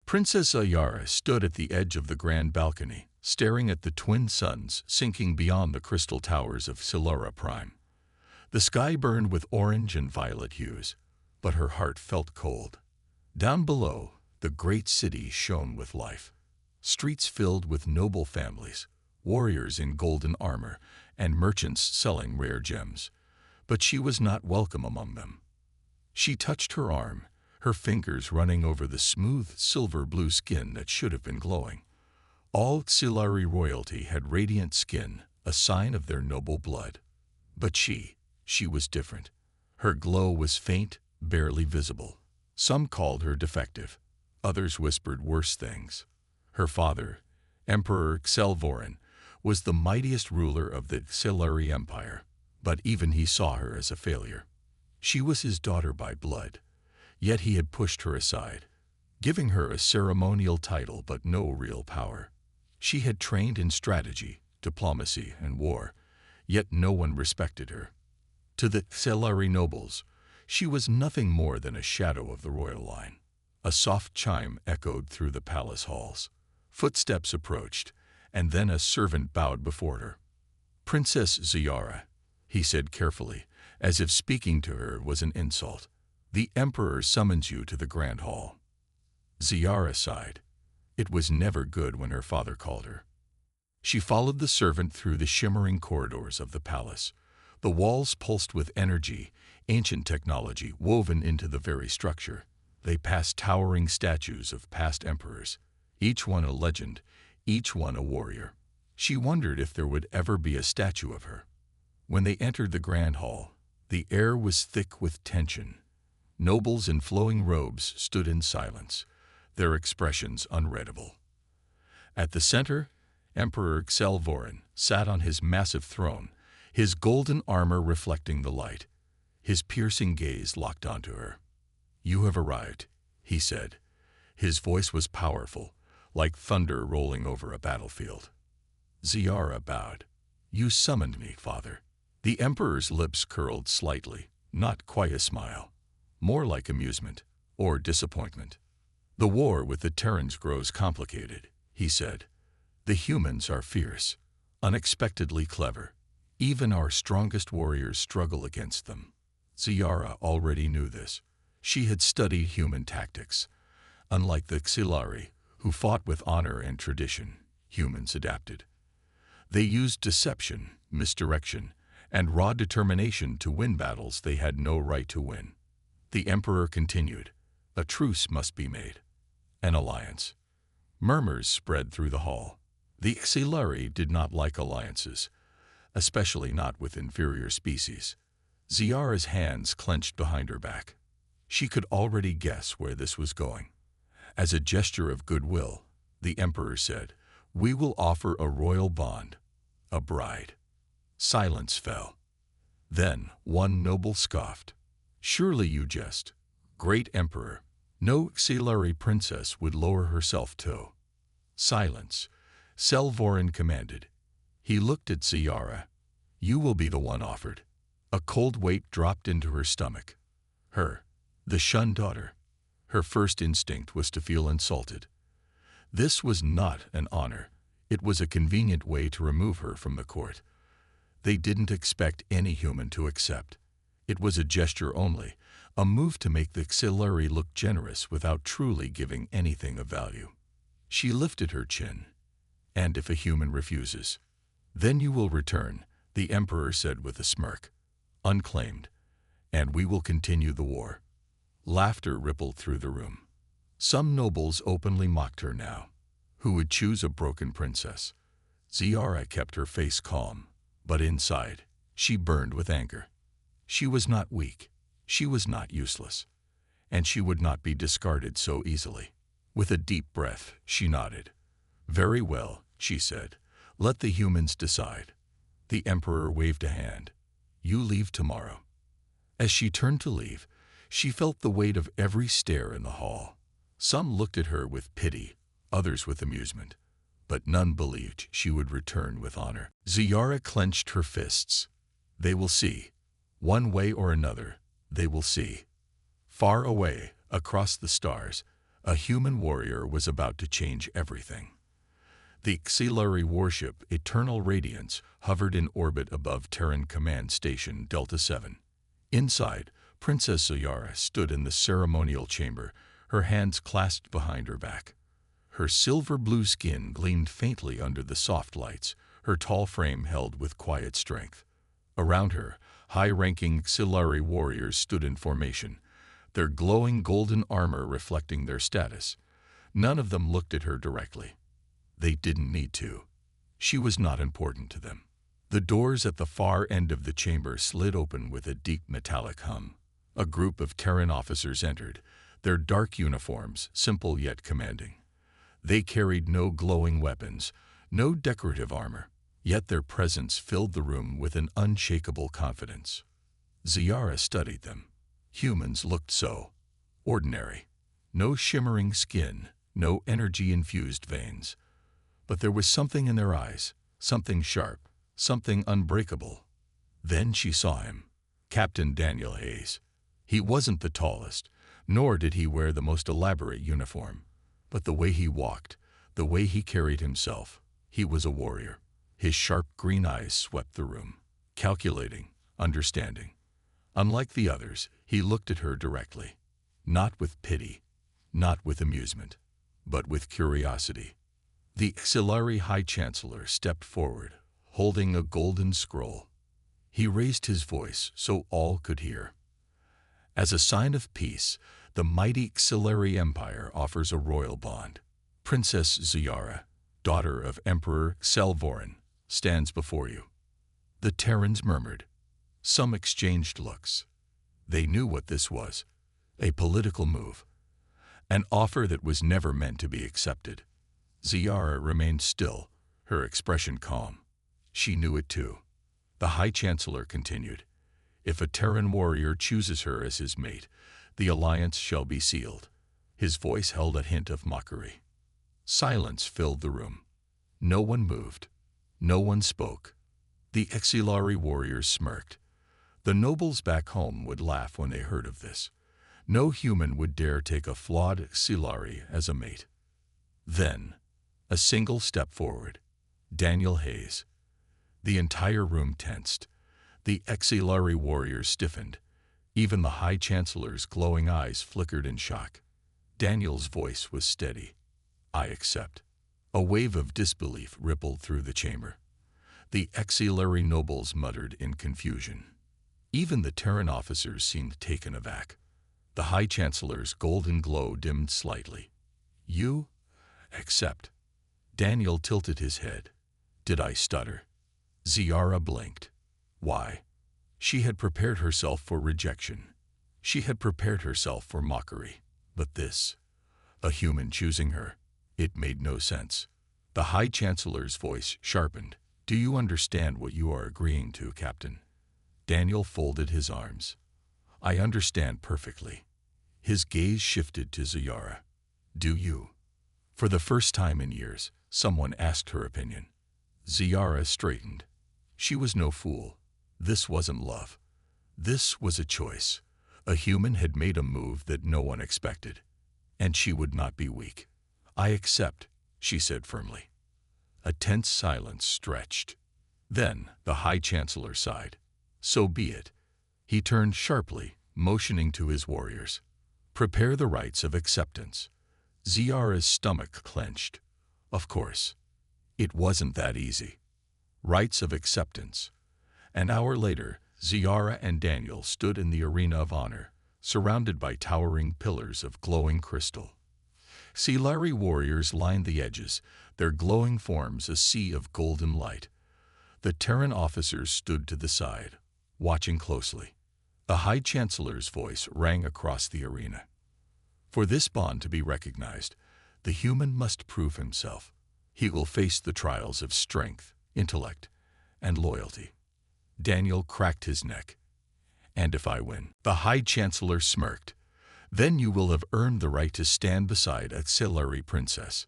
Princess Ayara stood at the edge of the grand balcony, staring at the twin suns sinking beyond the crystal towers of Silara Prime. The sky burned with orange and violet hues, but her heart felt cold. Down below, the great city shone with life. Streets filled with noble families, warriors in golden armor, and merchants selling rare gems. But she was not welcome among them. She touched her arm, her fingers running over the smooth silver-blue skin that should have been glowing. All Xilari royalty had radiant skin, a sign of their noble blood. But she was different. Her glow was faint, barely visible. Some called her defective. Others whispered worse things. Her father, Emperor Xelvorin, was the mightiest ruler of the Xilari Empire, but even he saw her as a failure. She was his daughter by blood, yet he had pushed her aside, giving her a ceremonial title but no real power. She had trained in strategy, diplomacy, and war, yet no one respected her. To the Xilari nobles, she was nothing more than a shadow of the royal line. A soft chime echoed through the palace halls. Footsteps approached, and then a servant bowed before her. "Princess Ziara," he said carefully, as if speaking to her was an insult. "The emperor summons you to the grand hall." Ziara sighed. It was never good when her father called her. She followed the servant through the shimmering corridors of the palace. The walls pulsed with energy, ancient technology woven into the very structure. They passed towering statues of past emperors, each one a legend, each one a warrior. She wondered if there would ever be a statue of her. When they entered the grand hall, the air was thick with tension. Nobles in flowing robes stood in silence, their expressions unreadable. At the center, Emperor Xelvorin sat on his massive throne, his golden armor reflecting the light. His piercing gaze locked onto her. "You have arrived," he said. His voice was powerful, like thunder rolling over a battlefield. Ziara bowed. "You summoned me, father." The emperor's lips curled slightly, not quite a smile, more like amusement or disappointment. "The war with the Terrans grows complicated," he said. "The humans are fierce, unexpectedly clever. Even our strongest warriors struggle against them." Ziara already knew this. She had studied human tactics. Unlike the Xilari, who fought with honor and tradition, humans adapted. They used deception, misdirection, and raw determination to win battles they had no right to win. The emperor continued. "A truce must be made. An alliance." Murmurs spread through the hall. The Xilari did not like alliances, especially not with inferior species. Ziara's hands clenched behind her back. She could already guess where this was going. As a gesture of goodwill, the emperor said, "We will offer a royal bond, a bride." Silence fell. Then one noble scoffed. "Surely you jest, great emperor. No Xilari princess would lower herself to." "Silence," Xelvorin commanded. He looked at Ziara. "You will be the one offered." A cold weight dropped into her stomach. Her, the shunned daughter. Her first instinct was to feel insulted. This was not an honor. It was a convenient way to remove her from the court. They didn't expect any human to accept. It was a gesture only, a move to make the Xilari look generous without truly giving anything of value. She lifted her chin. "And if a human refuses, then you will return," the emperor said with a smirk. "Unclaimed, and we will continue the war." Laughter rippled through the room. Some nobles openly mocked her now. Who would choose a broken princess? Ziara kept her face calm, but inside, she burned with anger. She was not weak. She was not useless. And she would not be discarded so easily. With a deep breath, she nodded. "Very well," she said. "Let the humans decide." The emperor waved a hand. "You leave tomorrow." As she turned to leave, she felt the weight of every stare in the hall. Some looked at her with pity, others with amusement, but none believed she would return with honor. Ziara clenched her fists. "They will see. One way or another, they will see." Far away, across the stars, A human warrior was about to change everything. The auxiliary warship Eternal Radiance hovered in orbit above Terran Command Station Delta 7. Inside, Princess Ziyara stood in the ceremonial chamber, her hands clasped behind her back. Her silver-blue skin gleamed faintly under the soft lights, her tall frame held with quiet strength. Around her, high-ranking auxiliary warriors stood in formation, their glowing golden armor reflecting their status. None of them looked at her directly. They didn't need to. She was not important to them. The doors at the far end of the chamber slid open with a deep metallic hum. A group of Terran officers entered, their dark uniforms simple yet commanding. They carried no glowing weapons, no decorative armor, yet their presence filled the room with an unshakable confidence. Ziyara studied them. Humans looked so ordinary. No shimmering skin, no energy-infused veins. But there was something in their eyes, something sharp, something unbreakable. Then she saw him, Captain Daniel Hayes. He wasn't the tallest, nor did he wear the most elaborate uniform. But the way he walked, the way he carried himself, he was a warrior. His sharp green eyes swept the room, calculating, understanding. Unlike the others, he looked at her directly, not with pity, not with amusement, but with curiosity. The auxiliary High Chancellor stepped forward, holding a golden scroll. He raised his voice so all could hear. As a sign of peace, the mighty auxiliary empire offers a royal bond. Princess Ziyara, daughter of Emperor Selvoran, stands before you. The Terrans murmured. Some exchanged looks. They knew what this was, a political move, an offer that was never meant to be accepted. Ziyara remained still, her expression calm. She knew it too. The High Chancellor continued. If a Terran warrior chooses her as his mate, the alliance shall be sealed. His voice held a hint of mockery. Silence filled the room. No one moved. No one spoke. The auxiliary warriors smirked. The nobles back home would laugh when they heard of this. No human would dare take a flawed auxiliary as a mate. Then, a single step forward. Daniel Hayes. The entire room tensed. The auxiliary warriors stiffened. Even the High Chancellor's glowing eyes flickered in shock. Daniel's voice was steady. I accept. A wave of disbelief rippled through the chamber. The auxiliary nobles muttered in confusion. Even the Terran officers seemed taken aback. The High Chancellor's golden glow dimmed slightly. You accept. Daniel tilted his head. Did I stutter? Ziyara blinked. Why? She had prepared herself for rejection. She had prepared herself for mockery. But this, a human choosing her, it made no sense. The High Chancellor's voice sharpened. Do you understand what you are agreeing to, Captain? Daniel folded his arms. I understand perfectly. His gaze shifted to Ziyara. Do you? For the first time in years, someone asked her opinion. Ziyara straightened. She was no fool. This wasn't love. This was a choice. A human had made a move that no one expected. And she would not be weak. I accept, she said firmly. A tense silence stretched. Then the High Chancellor sighed. So be it. He turned sharply, motioning to his warriors. Prepare the rites of acceptance. Ziyara's stomach clenched. Of course. It wasn't that easy. Rites of acceptance. An hour later, Ziyara and Daniel stood in the arena of honor, surrounded by towering pillars of glowing crystal. Auxiliary warriors lined the edges, their glowing forms a sea of golden light. The Terran officers stood to the side, watching closely. The High Chancellor's voice rang across the arena. For this bond to be recognized, the human must prove himself. He will face the trials of strength, intellect, and loyalty. Daniel cracked his neck. And if I win? The High Chancellor smirked. Then you will have earned the right to stand beside a auxiliary princess.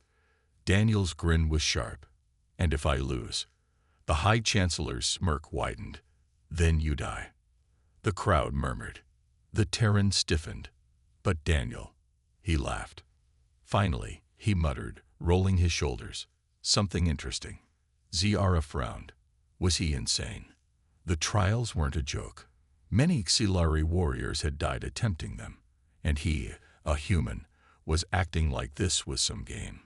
Daniel's grin was sharp. And if I lose? The High Chancellor's smirk widened. Then you die. The crowd murmured. The Terran stiffened. But Daniel, he laughed. Finally, he muttered, rolling his shoulders. Something interesting. Ziara frowned. Was he insane? The trials weren't a joke. Many Xilari warriors had died attempting them, and he, a human, was acting like this was some game.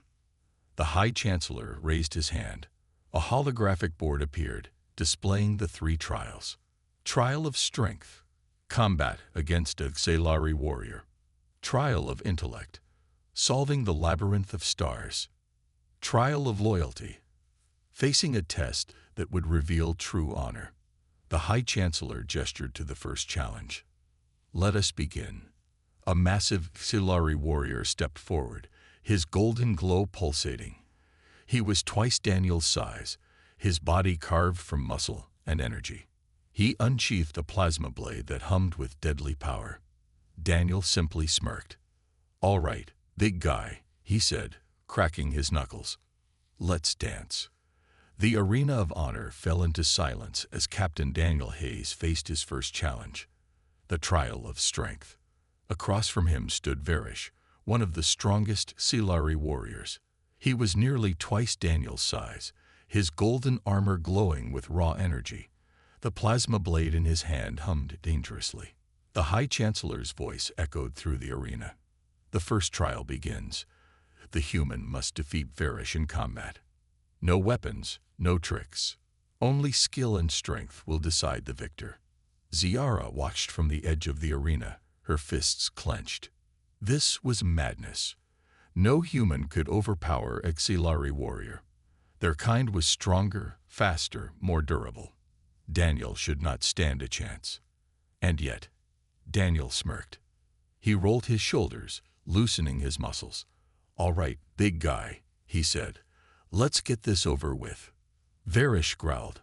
The High Chancellor raised his hand. A holographic board appeared, displaying the 3 trials. Trial of Strength. Combat against a Xilari warrior. Trial of Intellect. Solving the Labyrinth of Stars. Trial of Loyalty. Facing a test that would reveal true honor. The High Chancellor gestured to the first challenge. Let us begin. A massive Xilari warrior stepped forward, his golden glow pulsating. He was twice Daniel's size, his body carved from muscle and energy. He unsheathed a plasma blade that hummed with deadly power. Daniel simply smirked. All right, big guy, he said, cracking his knuckles. Let's dance. The arena of honor fell into silence as Captain Daniel Hayes faced his first challenge, the trial of strength. Across from him stood Varish, one of the strongest Xilari warriors. He was nearly twice Daniel's size, his golden armor glowing with raw energy. The plasma blade in his hand hummed dangerously. The High Chancellor's voice echoed through the arena. The first trial begins. The human must defeat Varish in combat. No weapons, no tricks. Only skill and strength will decide the victor. Ziara watched from the edge of the arena, her fists clenched. This was madness. No human could overpower a Xilari warrior. Their kind was stronger, faster, more durable. Daniel should not stand a chance. And yet, Daniel smirked. He rolled his shoulders, loosening his muscles. All right, big guy, he said. Let's get this over with. Varish growled.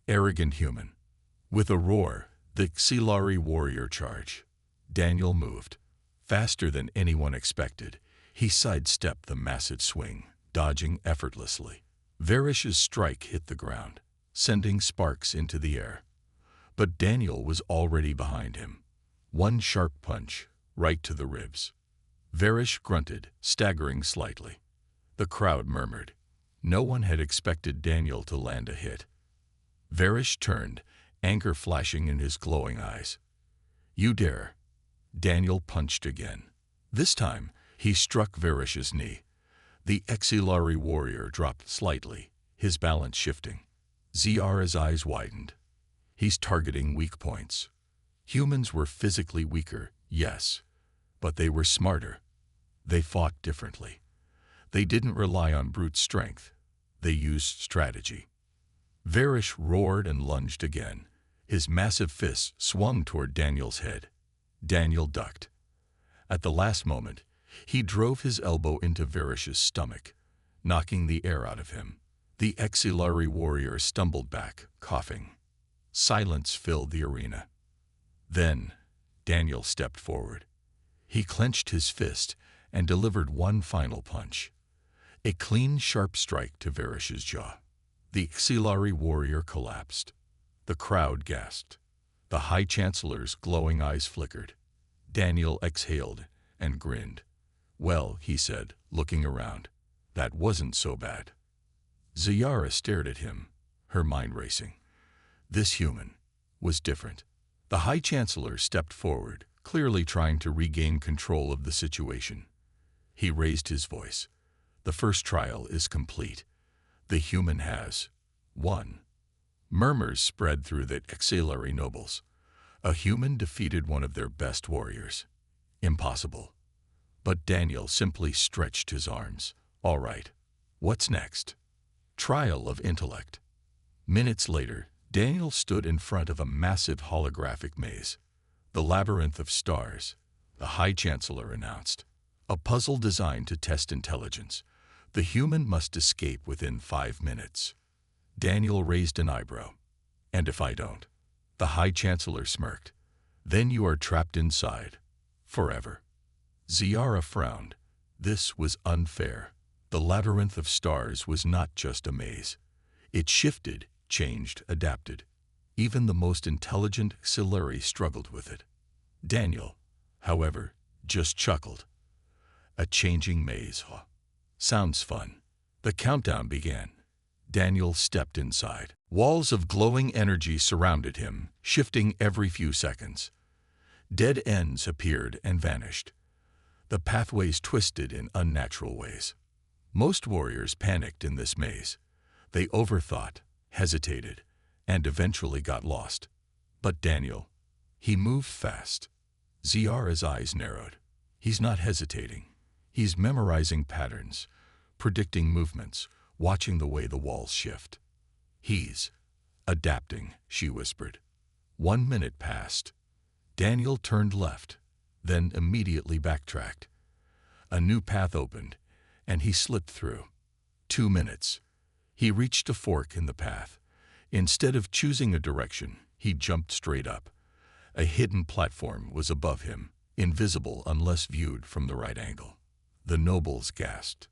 Arrogant human. With a roar, the Xilari warrior charged. Daniel moved. Faster than anyone expected, he sidestepped the massive swing, dodging effortlessly. Varish's strike hit the ground, sending sparks into the air. But Daniel was already behind him. One sharp punch, right to the ribs. Varish grunted, staggering slightly. The crowd murmured. No one had expected Daniel to land a hit. Varish turned, anger flashing in his glowing eyes. You dare. Daniel punched again. This time, he struck Varish's knee. The Xilari warrior dropped slightly, his balance shifting. Ziara's eyes widened. He's targeting weak points. Humans were physically weaker, yes, but they were smarter. They fought differently. They didn't rely on brute strength. They used strategy. Varish roared and lunged again. His massive fist swung toward Daniel's head. Daniel ducked. At the last moment, he drove his elbow into Varish's stomach, knocking the air out of him. The Xilari warrior stumbled back, coughing. Silence filled the arena. Then, Daniel stepped forward. He clenched his fist and delivered one final punch. A clean, sharp strike to Varish's jaw. The Xilari warrior collapsed. The crowd gasped. The High Chancellor's glowing eyes flickered. Daniel exhaled and grinned. Well, he said, looking around, that wasn't so bad. Ziara stared at him, her mind racing. This human was different. The High Chancellor stepped forward, clearly trying to regain control of the situation. He raised his voice. The first trial is complete. The human has won. Murmurs spread through the Xilari nobles. A human defeated one of their best warriors. Impossible. But Daniel simply stretched his arms. All right. What's next? Trial of intellect. Minutes later, Daniel stood in front of a massive holographic maze. The Labyrinth of Stars, the High Chancellor announced. A puzzle designed to test intelligence. The human must escape within 5 minutes. Daniel raised an eyebrow. And if I don't? The High Chancellor smirked. Then you are trapped inside. Forever. Ziara frowned. This was unfair. The Labyrinth of Stars was not just a maze. It shifted, changed, adapted. Even the most intelligent Xilari struggled with it. Daniel, however, just chuckled. A changing maze. Huh? Sounds fun. The countdown began. Daniel stepped inside. Walls of glowing energy surrounded him, shifting every few seconds. Dead ends appeared and vanished. The pathways twisted in unnatural ways. Most warriors panicked in this maze. They overthought, hesitated, and eventually got lost. But Daniel, he moved fast. Ziara's eyes narrowed. He's not hesitating. He's memorizing patterns, predicting movements, watching the way the walls shift. He's adapting, she whispered. 1 minute passed. Daniel turned left, then immediately backtracked. A new path opened, and he slipped through. 2 minutes. He reached a fork in the path. Instead of choosing a direction, he jumped straight up. A hidden platform was above him, invisible unless viewed from the right angle. The nobles gasped.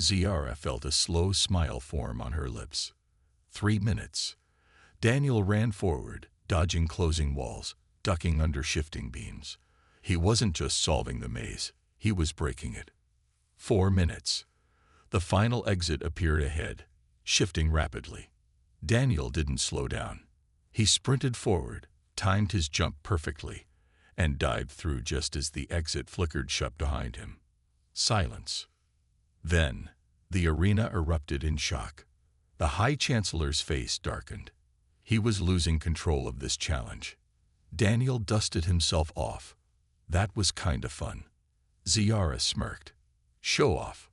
Ziara felt a slow smile form on her lips. 3 minutes. Daniel ran forward, dodging closing walls, ducking under shifting beams. He wasn't just solving the maze, he was breaking it. 4 minutes. The final exit appeared ahead, shifting rapidly. Daniel didn't slow down. He sprinted forward, timed his jump perfectly, and dived through just as the exit flickered shut behind him. Silence. Then, the arena erupted in shock. The High Chancellor's face darkened. He was losing control of this challenge. Daniel dusted himself off. That was kinda fun. Ziara smirked. Show off.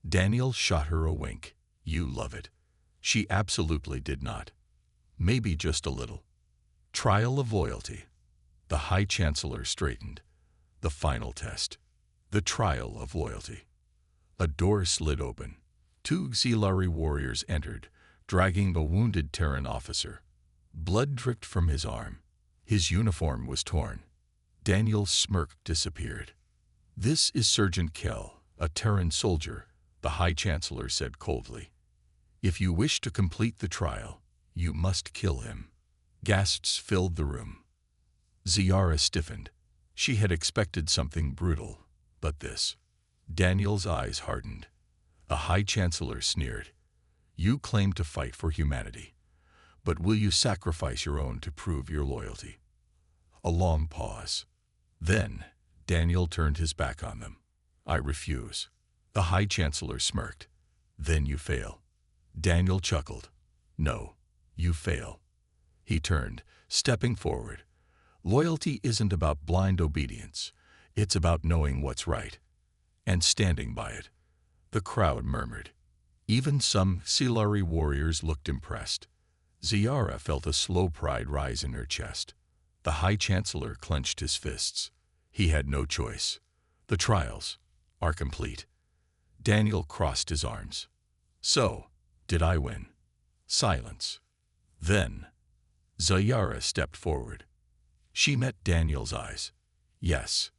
Daniel shot her a wink. You love it. She absolutely did not. Maybe just a little. Trial of loyalty. The High Chancellor straightened. The final test. The trial of loyalty. A door slid open. 2 Xilari warriors entered, dragging a wounded Terran officer. Blood dripped from his arm. His uniform was torn. Daniel's smirk disappeared. This is Sergeant Kell, a Terran soldier, the High Chancellor said coldly. If you wish to complete the trial, you must kill him. Gasps filled the room. Ziara stiffened. She had expected something brutal, but this. Daniel's eyes hardened. The High Chancellor sneered. You claim to fight for humanity, but will you sacrifice your own to prove your loyalty? A long pause. Then, Daniel turned his back on them. I refuse. The High Chancellor smirked. Then you fail. Daniel chuckled. No, you fail. He turned, stepping forward. Loyalty isn't about blind obedience. It's about knowing what's right and standing by it. The crowd murmured. Even some Xilari warriors looked impressed. Ziara felt a slow pride rise in her chest. The High Chancellor clenched his fists. He had no choice. The trials are complete. Daniel crossed his arms. So, did I win? Silence. Then, Ziara stepped forward. She met Daniel's eyes. Yes.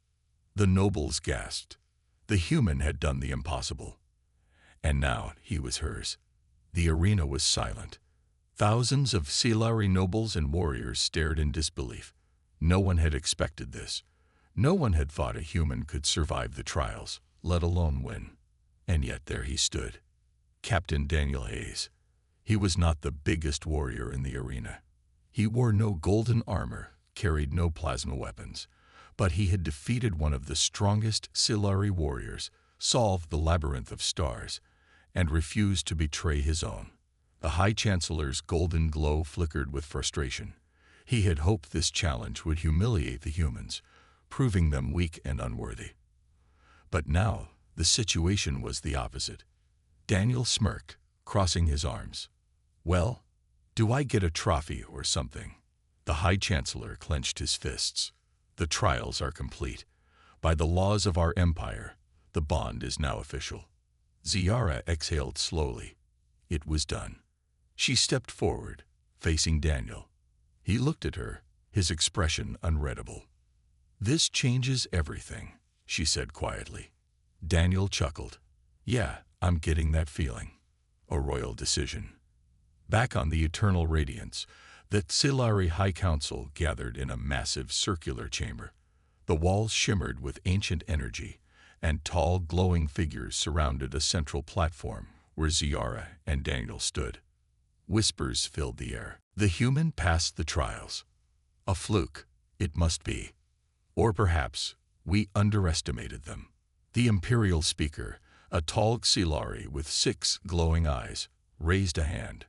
The nobles gasped. The human had done the impossible. And now he was hers. The arena was silent. Thousands of Xilari nobles and warriors stared in disbelief. No one had expected this. No one had thought a human could survive the trials, let alone win. And yet there he stood. Captain Daniel Hayes. He was not the biggest warrior in the arena. He wore no golden armor, carried no plasma weapons, but he had defeated one of the strongest Xilari warriors, solved the labyrinth of stars, and refused to betray his own. The High Chancellor's golden glow flickered with frustration. He had hoped this challenge would humiliate the humans, proving them weak and unworthy. But now, the situation was the opposite. Daniel smirked, crossing his arms. Well, do I get a trophy or something? The High Chancellor clenched his fists. The trials are complete. By the laws of our empire, the bond is now official. Ziara exhaled slowly. It was done. She stepped forward, facing Daniel. He looked at her, his expression unreadable. This changes everything, she said quietly. Daniel chuckled. Yeah, I'm getting that feeling. A royal decision. Back on the Eternal Radiance, the Xilari High Council gathered in a massive circular chamber. The walls shimmered with ancient energy, and tall, glowing figures surrounded a central platform where Ziara and Daniel stood. Whispers filled the air. The human passed the trials. A fluke, it must be. Or perhaps we underestimated them. The imperial speaker, a tall Xilari with 6 glowing eyes, raised a hand.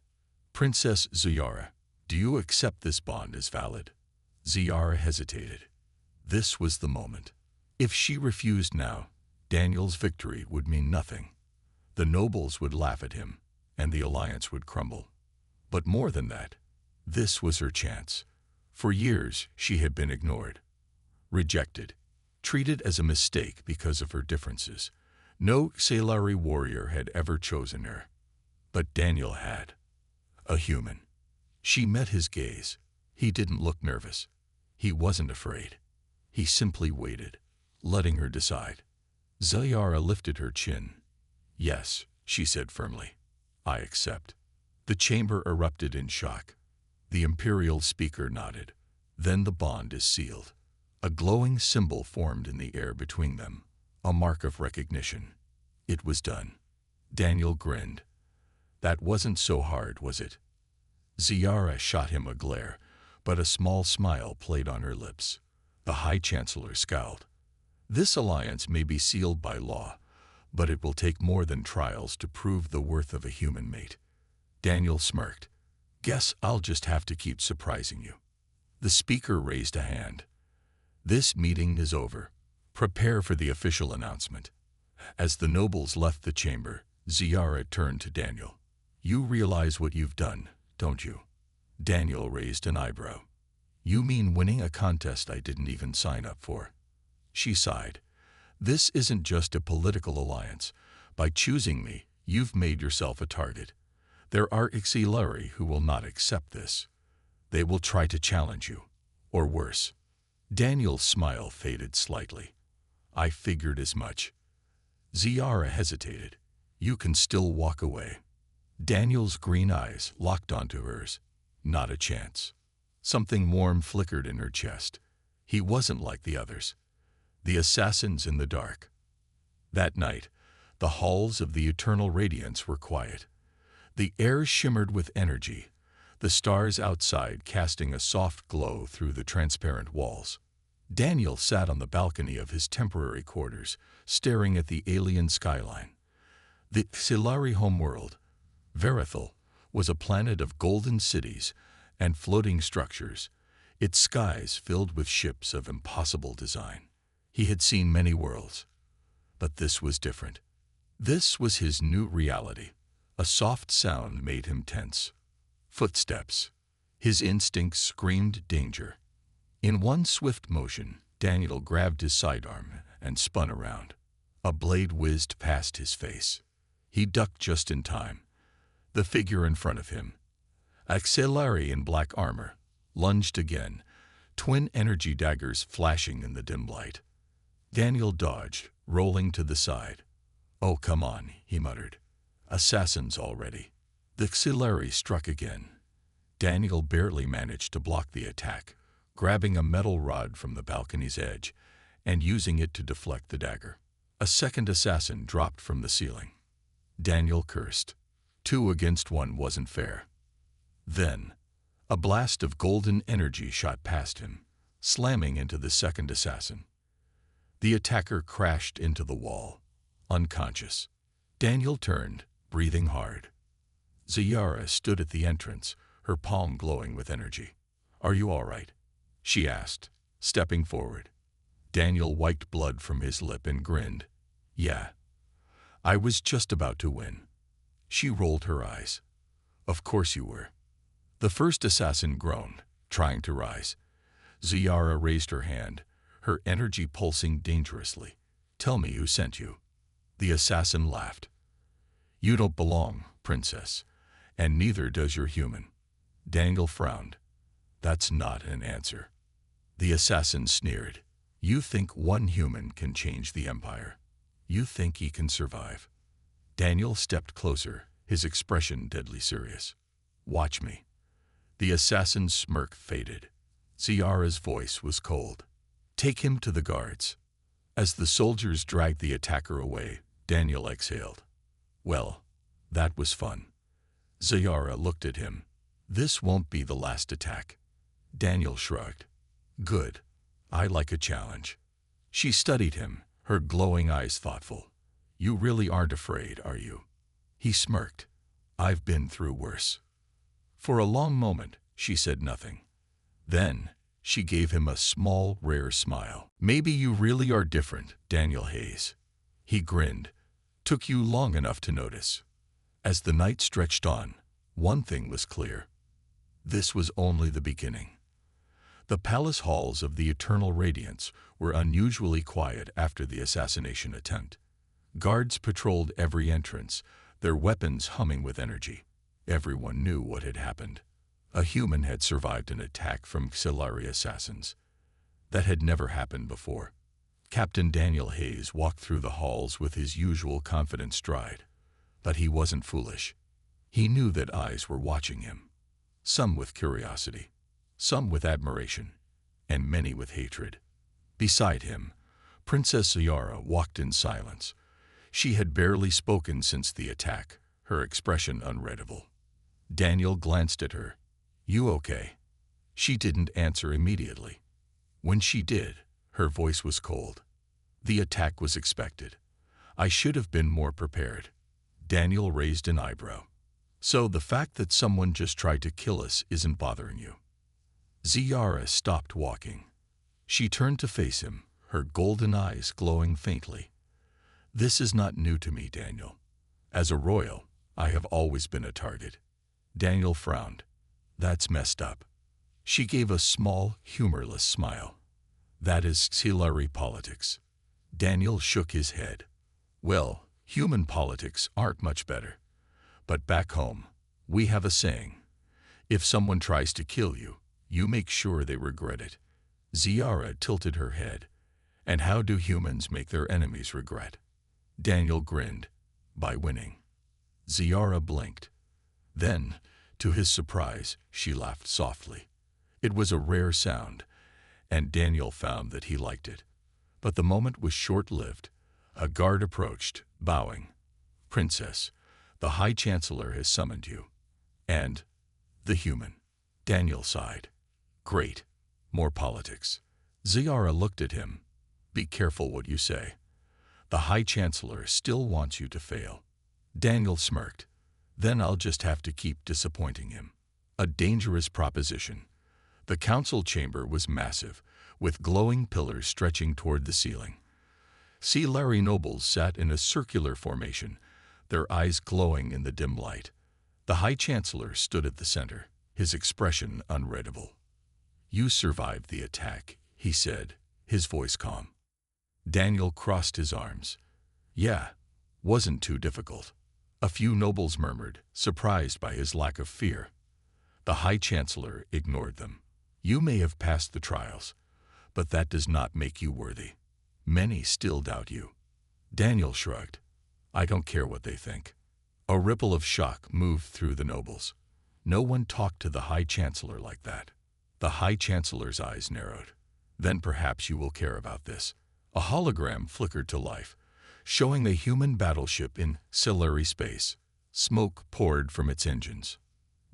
Princess Ziara, do you accept this bond as valid? Ziara hesitated. This was the moment. If she refused now, Daniel's victory would mean nothing. The nobles would laugh at him, and the alliance would crumble. But more than that, this was her chance. For years, she had been ignored, rejected, treated as a mistake because of her differences. No Xelari warrior had ever chosen her. But Daniel had. A human. She met his gaze. He didn't look nervous. He wasn't afraid. He simply waited, letting her decide. Zayara lifted her chin. Yes, she said firmly. I accept. The chamber erupted in shock. The imperial speaker nodded. Then the bond is sealed. A glowing symbol formed in the air between them, a mark of recognition. It was done. Daniel grinned. That wasn't so hard, was it? Ziara shot him a glare, but a small smile played on her lips. The High Chancellor scowled. This alliance may be sealed by law, but it will take more than trials to prove the worth of a human mate. Daniel smirked. Guess I'll just have to keep surprising you. The speaker raised a hand. This meeting is over. Prepare for the official announcement. As the nobles left the chamber, Ziara turned to Daniel. You realize what you've done, don't you? Daniel raised an eyebrow. You mean winning a contest I didn't even sign up for? She sighed. This isn't just a political alliance. By choosing me, you've made yourself a target. There are Xilari who will not accept this. They will try to challenge you, or worse. Daniel's smile faded slightly. I figured as much. Ziara hesitated. You can still walk away. Daniel's green eyes locked onto hers. Not a chance. Something warm flickered in her chest. He wasn't like the others. The assassins in the dark. That night, the halls of the Eternal Radiance were quiet. The air shimmered with energy, the stars outside casting a soft glow through the transparent walls. Daniel sat on the balcony of his temporary quarters, staring at the alien skyline. The Xilari homeworld, Verithal, was a planet of golden cities and floating structures, its skies filled with ships of impossible design. He had seen many worlds, but this was different. This was his new reality. A soft sound made him tense. Footsteps. His instincts screamed danger. In one swift motion, Daniel grabbed his sidearm and spun around. A blade whizzed past his face. He ducked just in time. The figure in front of him, a Xelari in black armor, lunged again, twin energy daggers flashing in the dim light. Daniel dodged, rolling to the side. Oh, come on, he muttered. Assassins already. The Xilari struck again. Daniel barely managed to block the attack, grabbing a metal rod from the balcony's edge and using it to deflect the dagger. A second assassin dropped from the ceiling. Daniel cursed. 2 against 1 wasn't fair. Then, a blast of golden energy shot past him, slamming into the second assassin. The attacker crashed into the wall, unconscious. Daniel turned, breathing hard. Ziara stood at the entrance, her palm glowing with energy. Are you all right? She asked, stepping forward. Daniel wiped blood from his lip and grinned. Yeah. I was just about to win. She rolled her eyes. Of course you were. The first assassin groaned, trying to rise. Ziara raised her hand, her energy pulsing dangerously. Tell me who sent you. The assassin laughed. You don't belong, princess, and neither does your human. Daniel frowned. That's not an answer. The assassin sneered. You think one human can change the empire. You think he can survive. Daniel stepped closer, his expression deadly serious. Watch me. The assassin's smirk faded. Ziara's voice was cold. Take him to the guards. As the soldiers dragged the attacker away, Daniel exhaled. Well, that was fun. Ziyara looked at him. This won't be the last attack. Daniel shrugged. Good. I like a challenge. She studied him, her glowing eyes thoughtful. You really aren't afraid, are you? He smirked. I've been through worse. For a long moment, she said nothing. Then, she gave him a small, rare smile. Maybe you really are different, Daniel Hayes. He grinned. Took you long enough to notice. As the night stretched on, one thing was clear. This was only the beginning. The palace halls of the Eternal Radiance were unusually quiet after the assassination attempt. Guards patrolled every entrance, their weapons humming with energy. Everyone knew what had happened. A human had survived an attack from Xilari assassins. That had never happened before. Captain Daniel Hayes walked through the halls with his usual confident stride. But he wasn't foolish. He knew that eyes were watching him. Some with curiosity, some with admiration, and many with hatred. Beside him, Princess Ziyara walked in silence. She had barely spoken since the attack, her expression unreadable. Daniel glanced at her. You okay? She didn't answer immediately. When she did, her voice was cold. The attack was expected. I should have been more prepared. Daniel raised an eyebrow. So the fact that someone just tried to kill us isn't bothering you? Ziyara stopped walking. She turned to face him, her golden eyes glowing faintly. This is not new to me, Daniel. As a royal, I have always been a target. Daniel frowned. That's messed up. She gave a small, humorless smile. That is Xilari politics. Daniel shook his head. Well, human politics aren't much better. But back home, we have a saying. If someone tries to kill you, you make sure they regret it. Ziyara tilted her head. And how do humans make their enemies regret? Daniel grinned. By winning. Ziyara blinked. Then, to his surprise, she laughed softly. It was a rare sound, and Daniel found that he liked it. But the moment was short-lived. A guard approached, bowing. Princess, the High Chancellor has summoned you. And the human. Daniel sighed. Great. More politics. Ziyara looked at him. Be careful what you say. The High Chancellor still wants you to fail. Daniel smirked. Then I'll just have to keep disappointing him. A dangerous proposition. The council chamber was massive, with glowing pillars stretching toward the ceiling. Xilari nobles sat in a circular formation, their eyes glowing in the dim light. The High Chancellor stood at the center, his expression unreadable. You survived the attack, he said, his voice calm. Daniel crossed his arms. Yeah, wasn't too difficult. A few nobles murmured, surprised by his lack of fear. The High Chancellor ignored them. You may have passed the trials, but that does not make you worthy. Many still doubt you. Daniel shrugged. I don't care what they think. A ripple of shock moved through the nobles. No one talked to the High Chancellor like that. The High Chancellor's eyes narrowed. Then perhaps you will care about this. A hologram flickered to life, showing a human battleship in Xilari space. Smoke poured from its engines.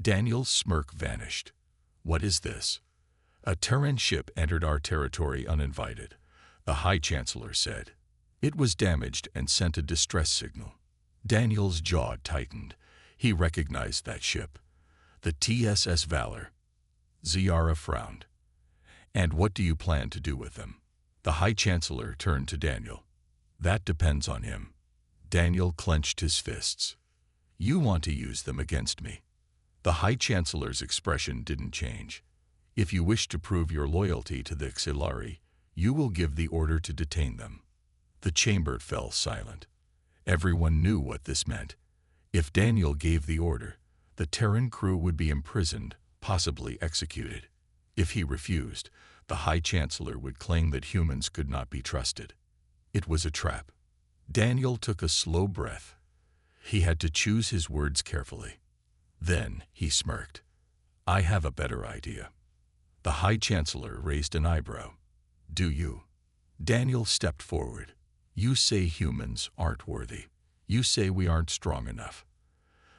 Daniel's smirk vanished. What is this? A Terran ship entered our territory uninvited, the High Chancellor said. It was damaged and sent a distress signal. Daniel's jaw tightened. He recognized that ship. The TSS Valor. Ziyara frowned. And what do you plan to do with them? The High Chancellor turned to Daniel. That depends on him. Daniel clenched his fists. You want to use them against me. The High Chancellor's expression didn't change. If you wish to prove your loyalty to the Xilari, you will give the order to detain them. The chamber fell silent. Everyone knew what this meant. If Daniel gave the order, the Terran crew would be imprisoned, possibly executed. If he refused, the High Chancellor would claim that humans could not be trusted. It was a trap. Daniel took a slow breath. He had to choose his words carefully. Then he smirked. I have a better idea. The High Chancellor raised an eyebrow. Do you? Daniel stepped forward. You say humans aren't worthy. You say we aren't strong enough.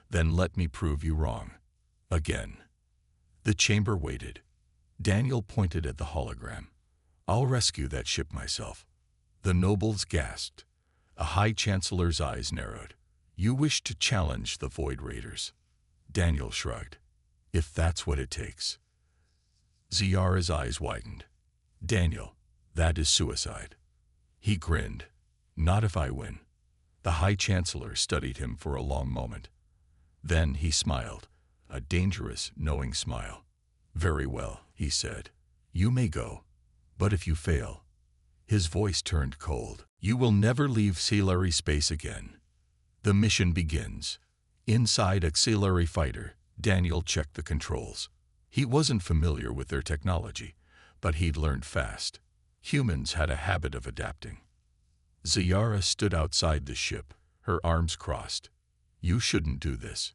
Then let me prove you wrong. Again. The chamber waited. Daniel pointed at the hologram. I'll rescue that ship myself. The nobles gasped. A High Chancellor's eyes narrowed. You wish to challenge the Void Raiders? Daniel shrugged. If that's what it takes. Ziara's eyes widened. Daniel, that is suicide. He grinned. Not if I win. The High Chancellor studied him for a long moment. Then he smiled, a dangerous, knowing smile. Very well, he said. You may go. But if you fail, his voice turned cold. You will never leave Scifi space again. The mission begins. Inside auxiliary fighter, Daniel checked the controls. He wasn't familiar with their technology, but he'd learned fast. Humans had a habit of adapting. Ziara stood outside the ship, her arms crossed. You shouldn't do this.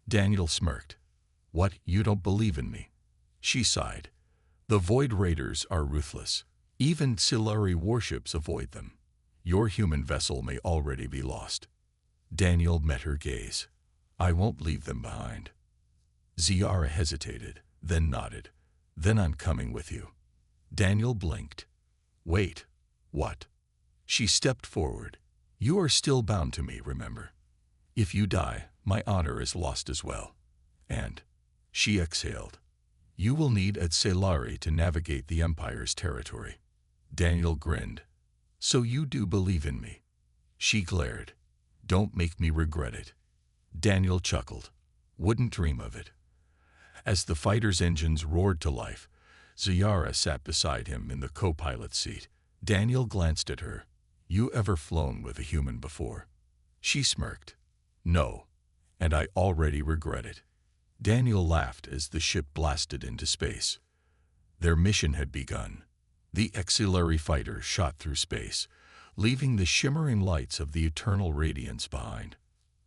Daniel smirked. What, you don't believe in me? She sighed. The Void Raiders are ruthless. Even Scifi warships avoid them. Your human vessel may already be lost. Daniel met her gaze. I won't leave them behind. Ziara hesitated, then nodded. Then I'm coming with you. Daniel blinked. Wait. What? She stepped forward. You are still bound to me, remember? If you die, my honor is lost as well. And she exhaled. You will need a Scifi to navigate the Empire's territory. Daniel grinned. So you do believe in me? She glared. Don't make me regret it. Daniel chuckled. Wouldn't dream of it. As the fighter's engines roared to life, Ziara sat beside him in the co-pilot seat. Daniel glanced at her. You ever flown with a human before? She smirked. No, and I already regret it. Daniel laughed as the ship blasted into space. Their mission had begun. The auxiliary fighter shot through space, leaving the shimmering lights of the eternal radiance behind.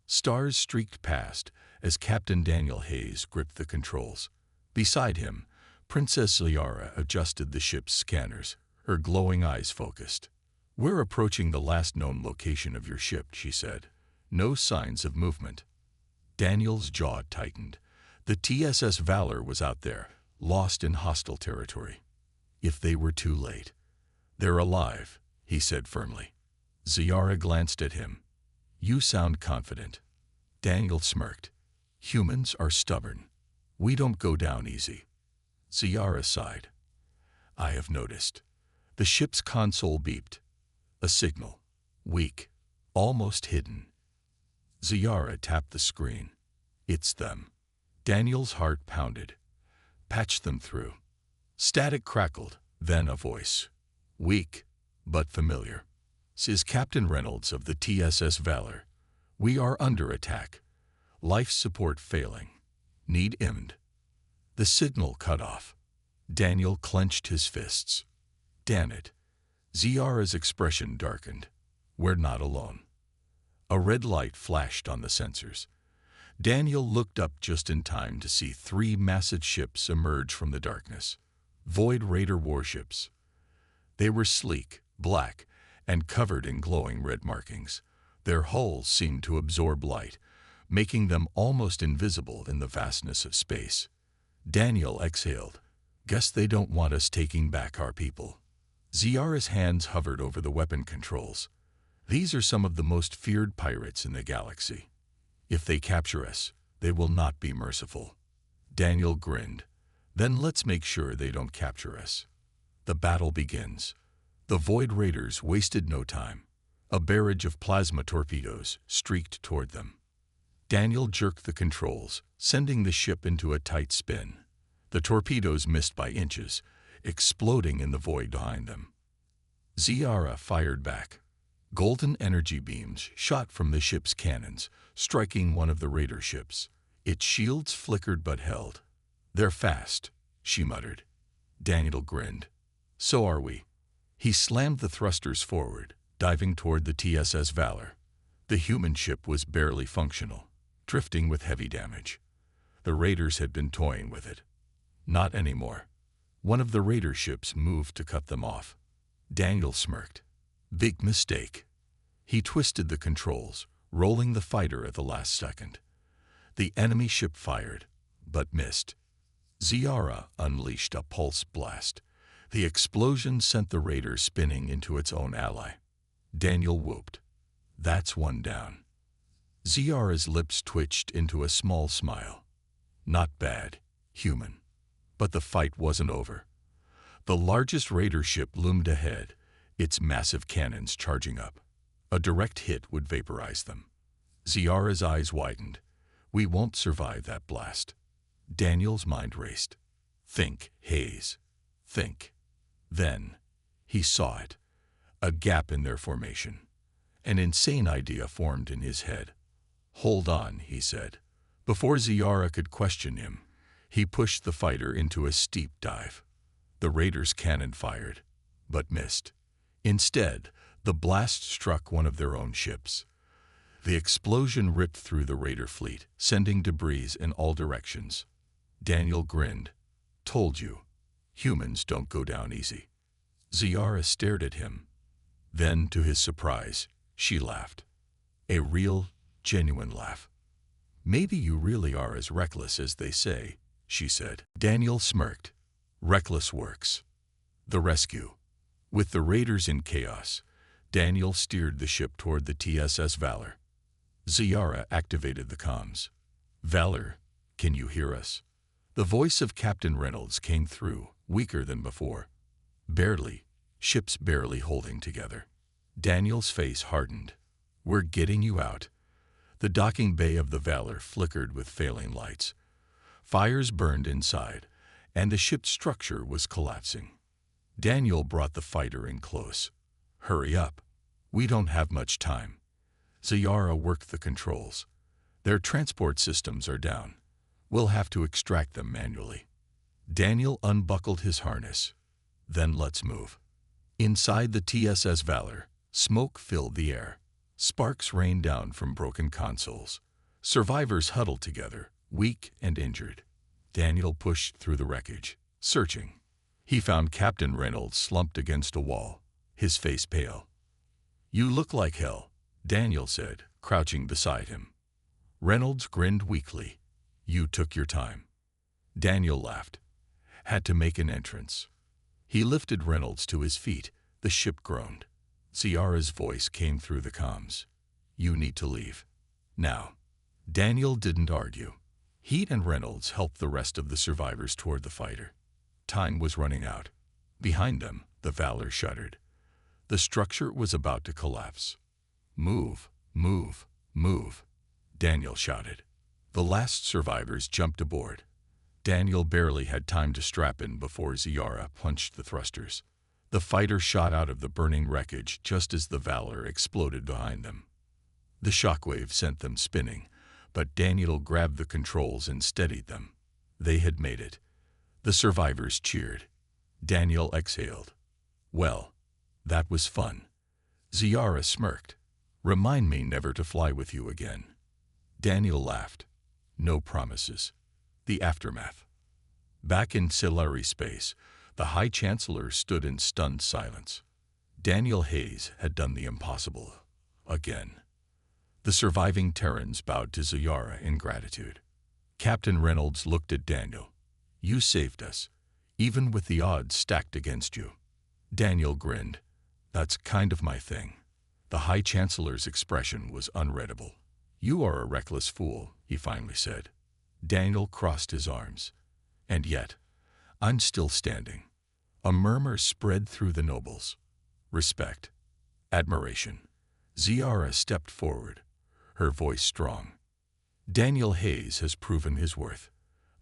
Stars streaked past as Captain Daniel Hayes gripped the controls. Beside him, Princess Ziara adjusted the ship's scanners, her glowing eyes focused. We're approaching the last known location of your ship, she said. No signs of movement. Daniel's jaw tightened. The TSS Valor was out there, lost in hostile territory. If they were too late. They're alive, he said firmly. Ziara glanced at him. You sound confident. Daniel smirked. Humans are stubborn. We don't go down easy. Ziara sighed. I have noticed. The ship's console beeped. A signal. Weak. Almost hidden. Ziara tapped the screen. It's them. Daniel's heart pounded. Patch them through. Static crackled, then a voice. Weak, but familiar. Says Captain Reynolds of the TSS Valor. We are under attack. Life support failing. Need IMD. The signal cut off. Daniel clenched his fists. Damn it. Ziara's expression darkened. We're not alone. A red light flashed on the sensors. Daniel looked up just in time to see 3 massive ships emerge from the darkness. Void Raider warships. They were sleek, black, and covered in glowing red markings. Their hulls seemed to absorb light, making them almost invisible in the vastness of space. Daniel exhaled. Guess they don't want us taking back our people. Ziara's hands hovered over the weapon controls. These are some of the most feared pirates in the galaxy. If they capture us, they will not be merciful. Daniel grinned. Then let's make sure they don't capture us. The battle begins. The Void Raiders wasted no time. A barrage of plasma torpedoes streaked toward them. Daniel jerked the controls, sending the ship into a tight spin. The torpedoes missed by inches, exploding in the void behind them. Ziara fired back. Golden energy beams shot from the ship's cannons, striking one of the raider ships. Its shields flickered but held. They're fast, she muttered. Daniel grinned. So are we. He slammed the thrusters forward, diving toward the TSS Valor. The human ship was barely functional, drifting with heavy damage. The raiders had been toying with it. Not anymore. One of the raider ships moved to cut them off. Daniel smirked. Big mistake. He twisted the controls, rolling the fighter at the last second. The enemy ship fired, but missed. Ziara unleashed a pulse blast. The explosion sent the raider spinning into its own ally. Daniel whooped. That's one down. Ziara's lips twitched into a small smile. Not bad, human. But the fight wasn't over. The largest raider ship loomed ahead, its massive cannons charging up. A direct hit would vaporize them. Ziara's eyes widened. We won't survive that blast. Daniel's mind raced. Think, Hayes. Think. Then, he saw it. A gap in their formation. An insane idea formed in his head. Hold on, he said. Before Ziara could question him, he pushed the fighter into a steep dive. The raider's cannon fired, but missed. Instead, the blast struck one of their own ships. The explosion ripped through the raider fleet, sending debris in all directions. Daniel grinned. Told you. Humans don't go down easy. Ziara stared at him. Then, to his surprise, she laughed. A real, genuine laugh. Maybe you really are as reckless as they say, she said. Daniel smirked. Reckless works. The rescue. With the raiders in chaos, Daniel steered the ship toward the TSS Valor. Ziara activated the comms. Valor, can you hear us? The voice of Captain Reynolds came through, weaker than before. Barely, ships barely holding together. Daniel's face hardened. We're getting you out. The docking bay of the Valor flickered with failing lights. Fires burned inside, and the ship's structure was collapsing. Daniel brought the fighter in close. Hurry up. We don't have much time. Ziara worked the controls. Their transport systems are down. We'll have to extract them manually. Daniel unbuckled his harness. Then let's move. Inside the TSS Valor, smoke filled the air. Sparks rained down from broken consoles. Survivors huddled together, weak and injured. Daniel pushed through the wreckage, searching. He found Captain Reynolds slumped against a wall, his face pale. You look like hell, Daniel said, crouching beside him. Reynolds grinned weakly. You took your time. Daniel laughed. Had to make an entrance. He lifted Reynolds to his feet. The ship groaned. Ziara's voice came through the comms. You need to leave. Now. Daniel didn't argue. He and Reynolds helped the rest of the survivors toward the fighter. Time was running out. Behind them, the Valor shuddered. The structure was about to collapse. Move, move, move, Daniel shouted. The last survivors jumped aboard. Daniel barely had time to strap in before Ziara punched the thrusters. The fighter shot out of the burning wreckage just as the Valor exploded behind them. The shockwave sent them spinning, but Daniel grabbed the controls and steadied them. They had made it. The survivors cheered. Daniel exhaled. Well, that was fun. Ziara smirked. Remind me never to fly with you again. Daniel laughed. No promises. The aftermath. Back in Scifi space, the High Chancellor stood in stunned silence. Daniel Hayes had done the impossible. Again. The surviving Terrans bowed to Ziara in gratitude. Captain Reynolds looked at Daniel. You saved us, even with the odds stacked against you. Daniel grinned. That's kind of my thing. The High Chancellor's expression was unreadable. You are a reckless fool, he finally said. Daniel crossed his arms. And yet, I'm still standing. A murmur spread through the nobles. Respect. Admiration. Ziara stepped forward, her voice strong. Daniel Hayes has proven his worth.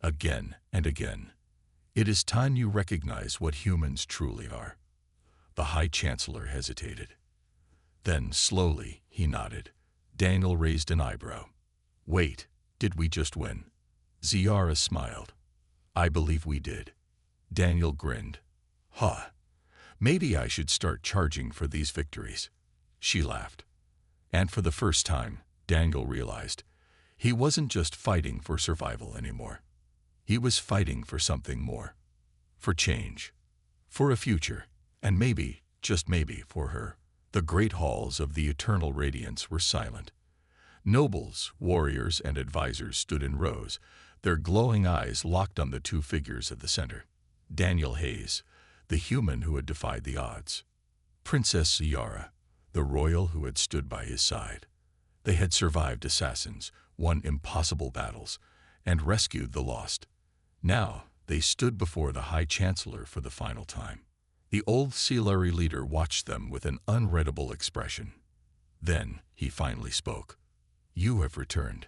Again and again. It is time you recognize what humans truly are. The High Chancellor hesitated. Then, slowly, he nodded. Daniel raised an eyebrow. Wait, did we just win? Ziara smiled. I believe we did. Daniel grinned. Huh. Maybe I should start charging for these victories. She laughed. And for the first time, Daniel realized he wasn't just fighting for survival anymore. He was fighting for something more. For change. For a future. And maybe, just maybe for her, the great halls of the eternal radiance were silent. Nobles, warriors, and advisors stood in rows, their glowing eyes locked on the two figures at the center. Daniel Hayes, the human who had defied the odds. Princess Ziara, the royal who had stood by his side. They had survived assassins, won impossible battles, and rescued the lost. Now they stood before the High Chancellor for the final time. The old Scifi leader watched them with an unreadable expression. Then he finally spoke. "You have returned."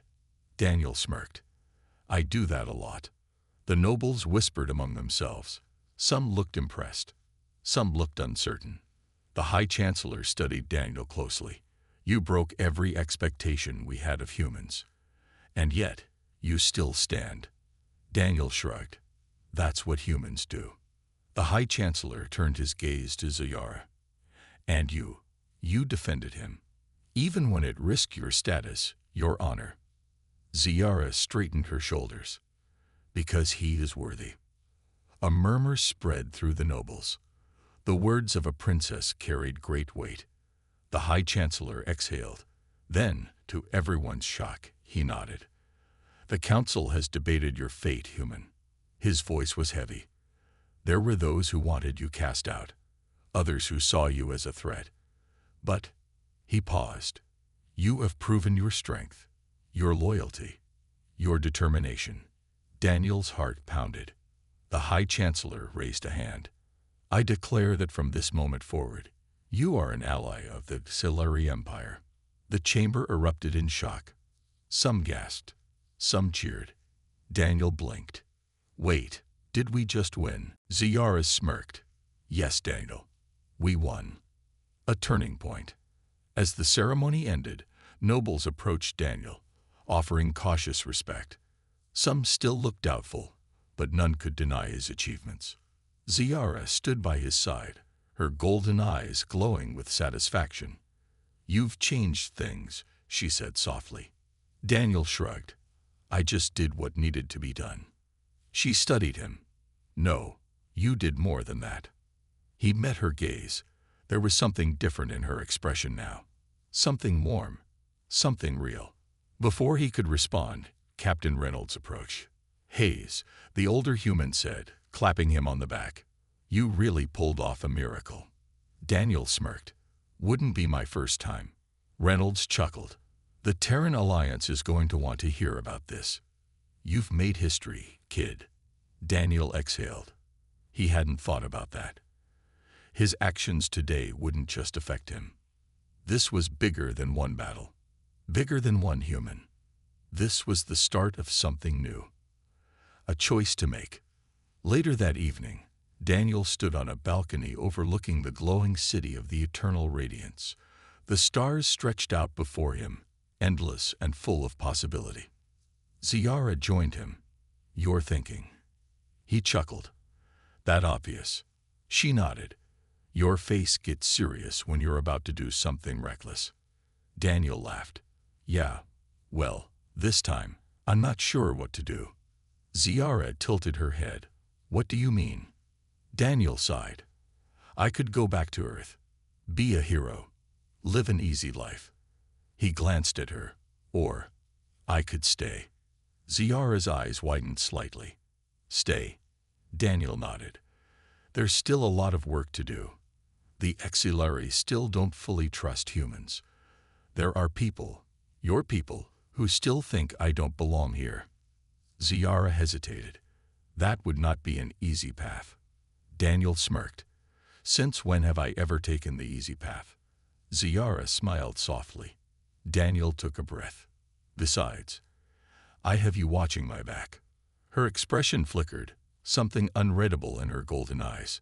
Daniel smirked. "I do that a lot." The nobles whispered among themselves. Some looked impressed. Some looked uncertain. The High Chancellor studied Daniel closely. "You broke every expectation we had of humans. And yet, you still stand." Daniel shrugged. "That's what humans do." The High Chancellor turned his gaze to Ziara. "And you defended him, even when it risked your status, your honor." Ziara straightened her shoulders. "Because he is worthy." A murmur spread through the nobles. The words of a princess carried great weight. The High Chancellor exhaled. Then, to everyone's shock, he nodded. "The council has debated your fate, human." His voice was heavy. "There were those who wanted you cast out, others who saw you as a threat. But," he paused, "you have proven your strength, your loyalty, your determination." Daniel's heart pounded. The High Chancellor raised a hand. "I declare that from this moment forward, you are an ally of the Scifi Empire." The chamber erupted in shock. Some gasped. Some cheered. Daniel blinked. "Wait, did we just win?" Ziara smirked. "Yes, Daniel. We won." A turning point. As the ceremony ended, nobles approached Daniel, offering cautious respect. Some still looked doubtful, but none could deny his achievements. Ziara stood by his side, her golden eyes glowing with satisfaction. "You've changed things," she said softly. Daniel shrugged. "I just did what needed to be done." She studied him. "No, you did more than that." He met her gaze. There was something different in her expression now. Something warm. Something real. Before he could respond, Captain Reynolds approached. "Hayes," the older human said, clapping him on the back. "You really pulled off a miracle." Daniel smirked. "Wouldn't be my first time." Reynolds chuckled. "The Terran Alliance is going to want to hear about this. You've made history, kid." Daniel exhaled. He hadn't thought about that. His actions today wouldn't just affect him. This was bigger than one battle. Bigger than one human. This was the start of something new. A choice to make. Later that evening, Daniel stood on a balcony overlooking the glowing city of the eternal radiance. The stars stretched out before him, endless and full of possibility. Ziara joined him. "You're thinking." He chuckled. "That obvious." She nodded. "Your face gets serious when you're about to do something reckless." Daniel laughed. "Yeah, well, this time, I'm not sure what to do." Ziara tilted her head. "What do you mean?" Daniel sighed. "I could go back to Earth, be a hero, live an easy life." He glanced at her. "Or I could stay." Ziara's eyes widened slightly. "Stay." Daniel nodded. "There's still a lot of work to do. The Scifi still don't fully trust humans. There are people, your people, who still think I don't belong here." Ziara hesitated. "That would not be an easy path." Daniel smirked. "Since when have I ever taken the easy path?" Ziara smiled softly. Daniel took a breath. "Besides, I have you watching my back." Her expression flickered, something unreadable in her golden eyes.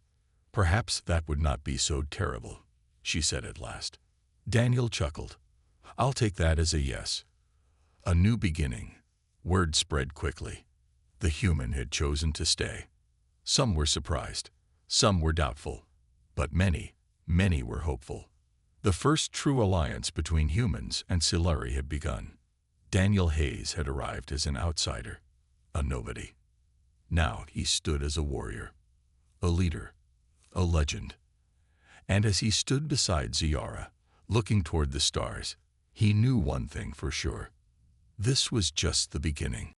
"Perhaps that would not be so terrible," she said at last. Daniel chuckled. "I'll take that as a yes." A new beginning. Word spread quickly. The human had chosen to stay. Some were surprised. Some were doubtful. But many, many were hopeful. The first true alliance between humans and Scifi had begun. Daniel Hayes had arrived as an outsider, a nobody. Now he stood as a warrior, a leader, a legend. And as he stood beside Ziara, looking toward the stars, he knew one thing for sure. This was just the beginning.